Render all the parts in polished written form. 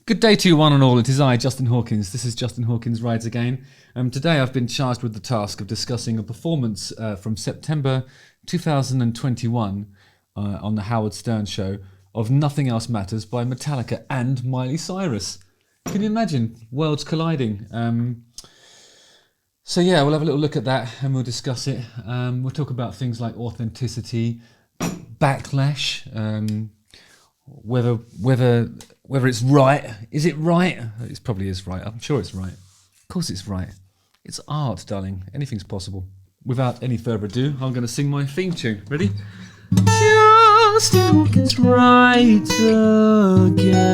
Good day to you one and all. It is I, Justin Hawkins. This is Justin Hawkins Rides Again. Today I've been charged with the task of discussing a performance from September 2021 on the Howard Stern Show of Nothing Else Matters by Metallica and Miley Cyrus. Can you imagine? Worlds colliding. So yeah, we'll have a little look at that and we'll discuss it. We'll talk about things like authenticity, backlash, whether it's right. Is it right? It probably is right. I'm sure it's right. Of course it's right. It's art, darling. Anything's possible. Without any further ado, I'm going to sing my theme tune. Ready? Justin Hawkins Rides Again.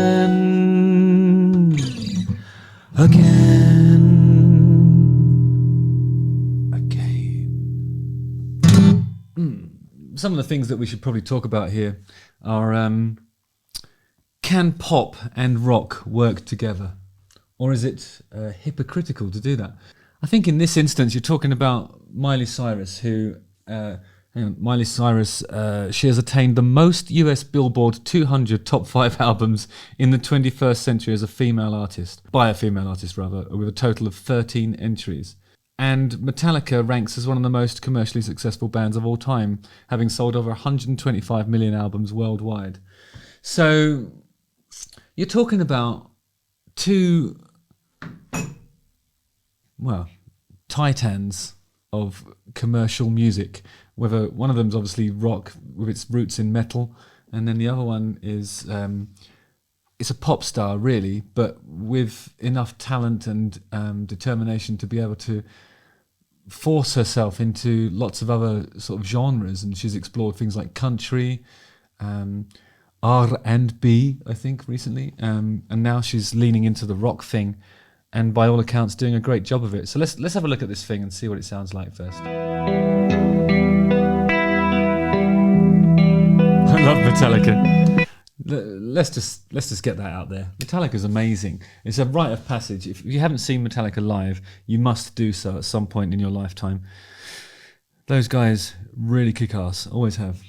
Some of the things that we should probably talk about here are... can pop and rock work together? Or is it hypocritical to do that? I think in this instance you're talking about Miley Cyrus, who... Miley Cyrus, she has attained the most US Billboard 200 top 5 albums in the 21st century as a female artist. By a female artist, rather, with a total of 13 entries. And Metallica ranks as one of the most commercially successful bands of all time, having sold over 125 million albums worldwide. So... you're talking about two, titans of commercial music. Whether one of them's obviously rock with its roots in metal, and then the other one is it's a pop star really, but with enough talent and determination to be able to force herself into lots of other sort of genres. And she's explored things like country, R&B, I think, recently, and now she's leaning into the rock thing, and by all accounts doing a great job of it. So let's have a look at this thing and see what it sounds like first. I love Metallica. Let's just get that out there. Metallica's amazing. It's a rite of passage. If you haven't seen Metallica live, you must do so at some point in your lifetime. Those guys really kick ass. Always have.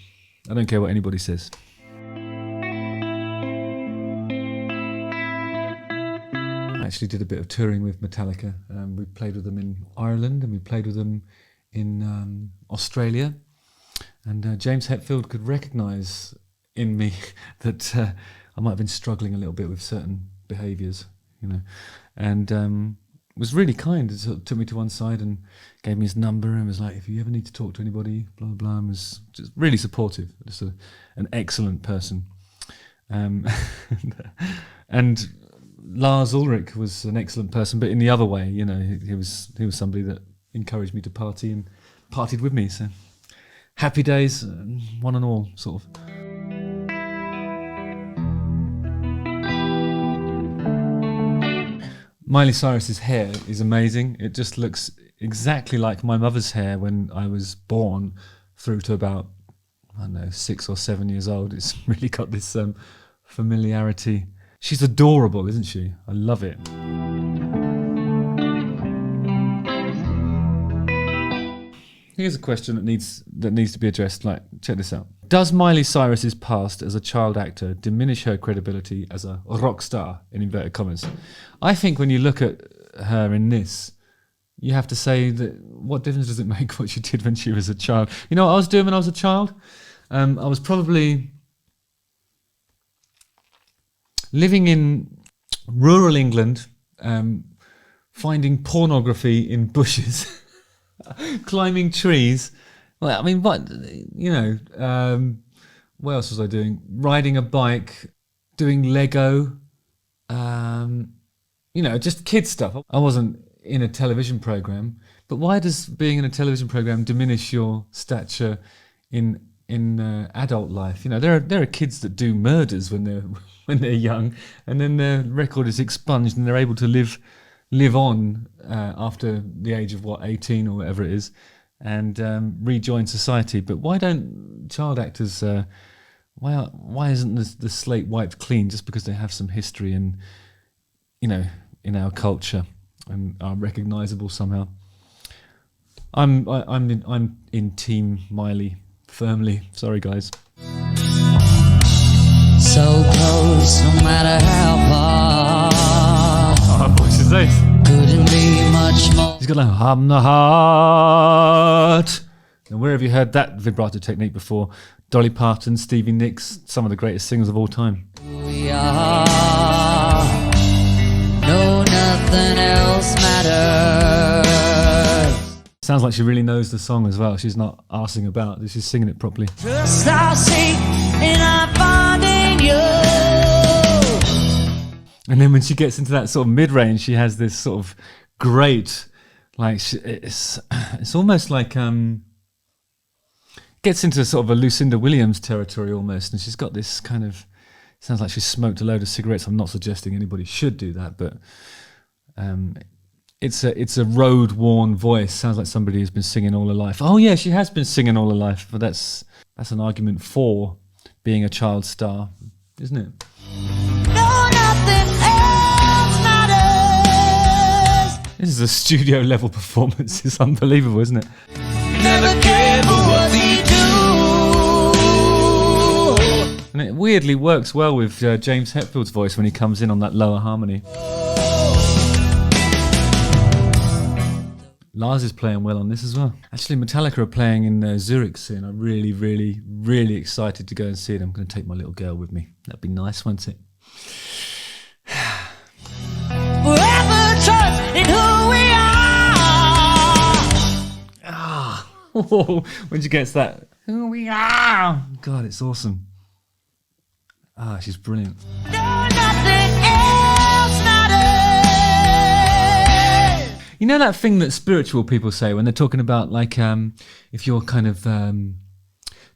I don't care what anybody says. I actually did a bit of touring with Metallica. We played with them in Ireland and we played with them in Australia. And James Hetfield could recognise in me that I might have been struggling a little bit with certain behaviours, and was really kind. He sort of took me to one side and gave me his number and was like, if you ever need to talk to anybody, blah, blah, blah, and was just really supportive. Just an excellent person. And Lars Ulrich was an excellent person, but in the other way, he was somebody that encouraged me to party and partied with me. So happy days, one and all, sort of. Miley Cyrus's hair is amazing. It just looks exactly like my mother's hair when I was born, through to about 6 or 7 years old. It's really got this familiarity. She's adorable, isn't she? I love it. Here's a question that needs to be addressed. Check this out. Does Miley Cyrus's past as a child actor diminish her credibility as a rock star, in inverted commas? I think when you look at her in this, you have to say that what difference does it make what she did when she was a child? You know what I was doing when I was a child? I was probably living in rural England, finding pornography in bushes, climbing trees. Well, I mean, what else was I doing? Riding a bike, doing Lego, just kid stuff. I wasn't in a television program, but why does being in a television program diminish your stature in adult life? There are kids that do murders when they're young, and then their record is expunged and they're able to live on after the age of 18 or whatever it is, and rejoin society. But why don't child actors? Why isn't the slate wiped clean just because they have some history and in our culture and are recognisable somehow? I'm in Team Miley firmly. Sorry, guys. So close, no matter how far. She's got a hum the heart. And where have you heard that vibrato technique before? Dolly Parton, Stevie Nicks, some of the greatest singers of all time. We are, no, nothing else matters. Sounds like she really knows the song as well. She's not arsing about. She's singing it properly. Trust I seek and I find in you. And then when she gets into that sort of mid-range, she has this sort of great, like, it's almost like, gets into sort of a Lucinda Williams territory almost. And she's got this kind of, sounds like she's smoked a load of cigarettes. I'm not suggesting anybody should do that, but it's a road-worn voice. Sounds like somebody who's been singing all her life. Oh yeah, she has been singing all her life, but that's an argument for being a child star, isn't it? No, nothing else matters. This is a studio level performance. It's unbelievable, isn't it? Never care for what we do. And it weirdly works well with James Hetfield's voice when he comes in on that lower harmony. Lars is playing well on this as well. Actually, Metallica are playing in Zurich soon. I'm really, really, really excited to go and see it. I'm going to take my little girl with me. That'd be nice, wouldn't it? Forever trust in who we are. Ah, when she gets that, who we are. God, it's awesome. Ah, she's brilliant. No, nothing else matters. You know that thing that spiritual people say when they're talking about, like, if you're kind of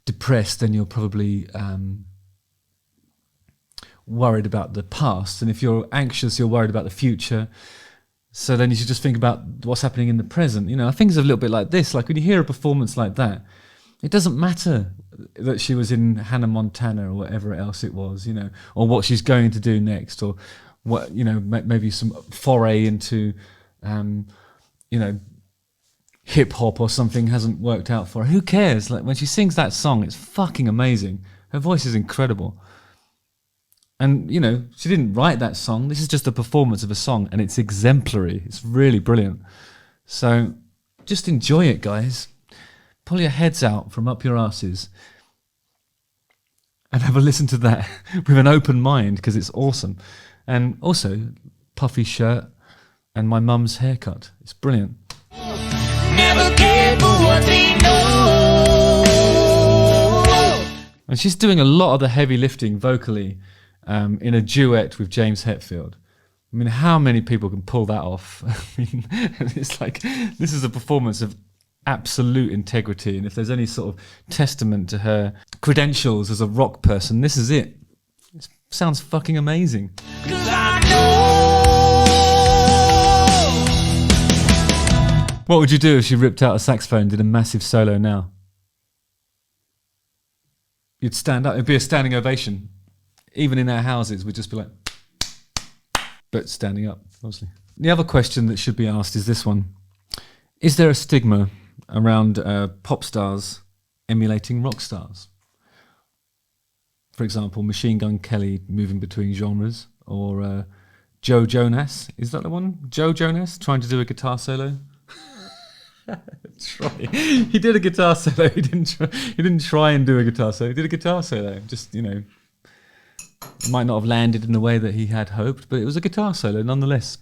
depressed, then you're probably worried about the past, and if you're anxious, you're worried about the future. So then you should just think about what's happening in the present. You know, I think it's a little bit like this. Like when you hear a performance like that, it doesn't matter that she was in Hannah Montana or whatever else it was, you know, or what she's going to do next, or what, you know, maybe some foray into you know, hip hop or something hasn't worked out for her. Who cares? Like when she sings that song, it's fucking amazing. Her voice is incredible. And, you know, she didn't write that song. This is just a performance of a song, and it's exemplary. It's really brilliant. So just enjoy it, guys. Pull your heads out from up your asses and have a listen to that with an open mind, because it's awesome. And also, puffy shirt and my mum's haircut. It's brilliant. Never cared for what we know. And she's doing a lot of the heavy lifting vocally in a duet with James Hetfield. I mean, how many people can pull that off? I mean, it's like, this is a performance of absolute integrity. And if there's any sort of testament to her credentials as a rock person, this is it. It sounds fucking amazing. 'Cause I know. What would you do if she ripped out a saxophone and did a massive solo now? You'd stand up. It'd be a standing ovation. Even in our houses, we'd just be like, but standing up, obviously. The other question that should be asked is this one. Is there a stigma around pop stars emulating rock stars? For example, Machine Gun Kelly moving between genres, or Joe Jonas. Is that the one? Joe Jonas trying to do a guitar solo? He did a guitar solo. He didn't try and do a guitar solo. He did a guitar solo. Just, you know, it might not have landed in the way that he had hoped, but it was a guitar solo nonetheless.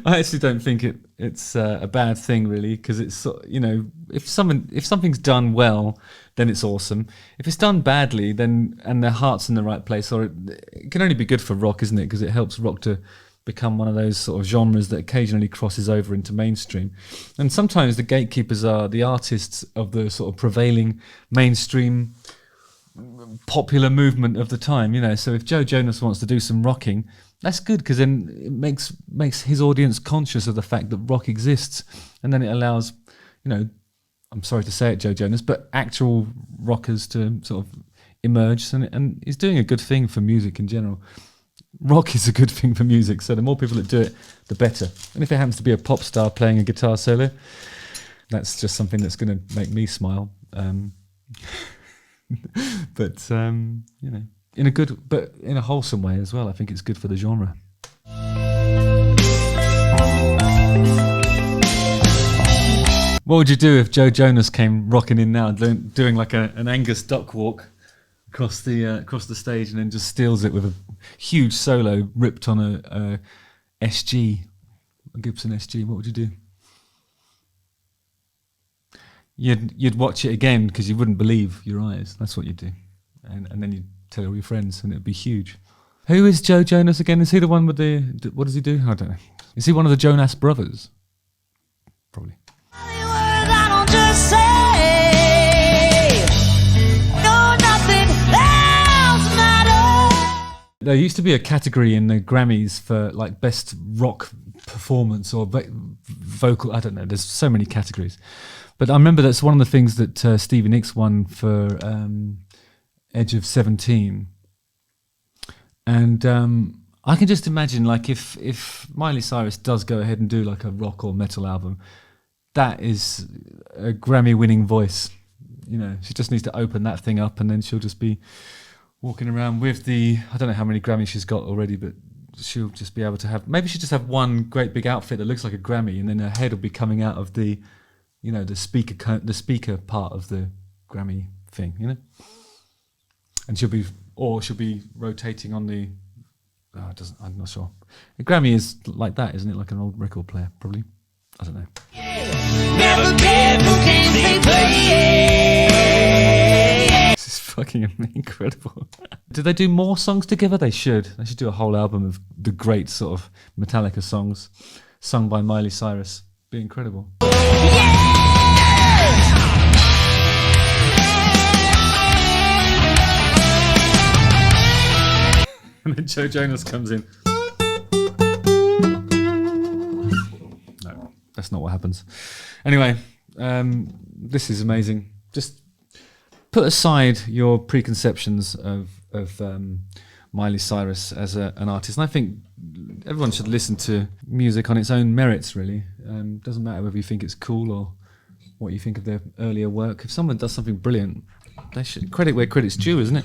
I actually don't think it's a bad thing, really, because it's, you know, if something's done well, then it's awesome. If it's done badly, then, and their heart's in the right place, or it can only be good for rock, isn't it? Because it helps rock to become one of those sort of genres that occasionally crosses over into mainstream. And sometimes the gatekeepers are the artists of the sort of prevailing mainstream popular movement of the time, you know. So if Joe Jonas wants to do some rocking, that's good, because then it makes his audience conscious of the fact that rock exists, and then it allows, you know, I'm sorry to say it, Joe Jonas, but actual rockers to sort of emerge, and he's doing a good thing for music in general. Rock is a good thing for music, so the more people that do it, the better. And if it happens to be a pop star playing a guitar solo, That's just something that's going to make me smile. But you know, in a good, but in a wholesome way as well. I think it's good for the genre. What would you do if Joe Jonas came rocking in now, doing like an Angus duck walk across the stage, and then just steals it with a huge solo ripped on a SG, a Gibson SG? What would you do? You'd watch it again because you wouldn't believe your eyes. That's what you'd do, and then you'd tell all your friends, and it'd be huge. Who is Joe Jonas again? Is he the one with the? What does he do? I don't know. Is he one of the Jonas Brothers? Probably. There used to be a category in the Grammys for like best rock performance or vocal. I don't know. There's so many categories, but I remember that's one of the things that Stevie Nicks won for Edge of 17. And I can just imagine, like, if Miley Cyrus does go ahead and do like a rock or metal album, that is a Grammy-winning voice. You know, she just needs to open that thing up, and then she'll just be walking around with the, I don't know how many Grammys she's got already, but she'll just be able to have, maybe she'll just have one great big outfit that looks like a Grammy, and then her head will be coming out of the, you know, the speaker part of the Grammy thing, you know? And she'll be rotating on the, I'm not sure. A Grammy is like that, isn't it? Like an old record player, probably. I don't know. Never cared who can play. This is fucking incredible. Do they do more songs together? They should. They should do a whole album of the great sort of Metallica songs sung by Miley Cyrus. Be incredible. And then Joe Jonas comes in. No, that's not what happens. Anyway, this is amazing. Just put aside your preconceptions of Miley Cyrus as an artist. And I think everyone should listen to music on its own merits, really. Doesn't matter whether you think it's cool or what you think of their earlier work. If someone does something brilliant, they should credit where credit's due, isn't it?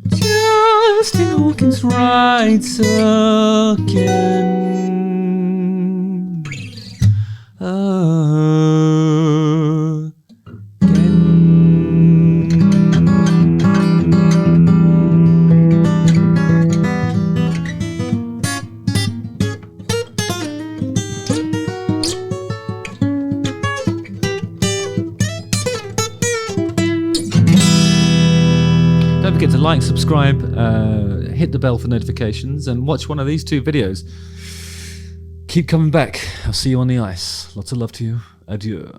Just in Hawkins writes again. Don't forget to like, subscribe, hit the bell for notifications, and watch one of these two videos. Keep coming back. I'll see you on the ice. Lots of love to you. Adieu.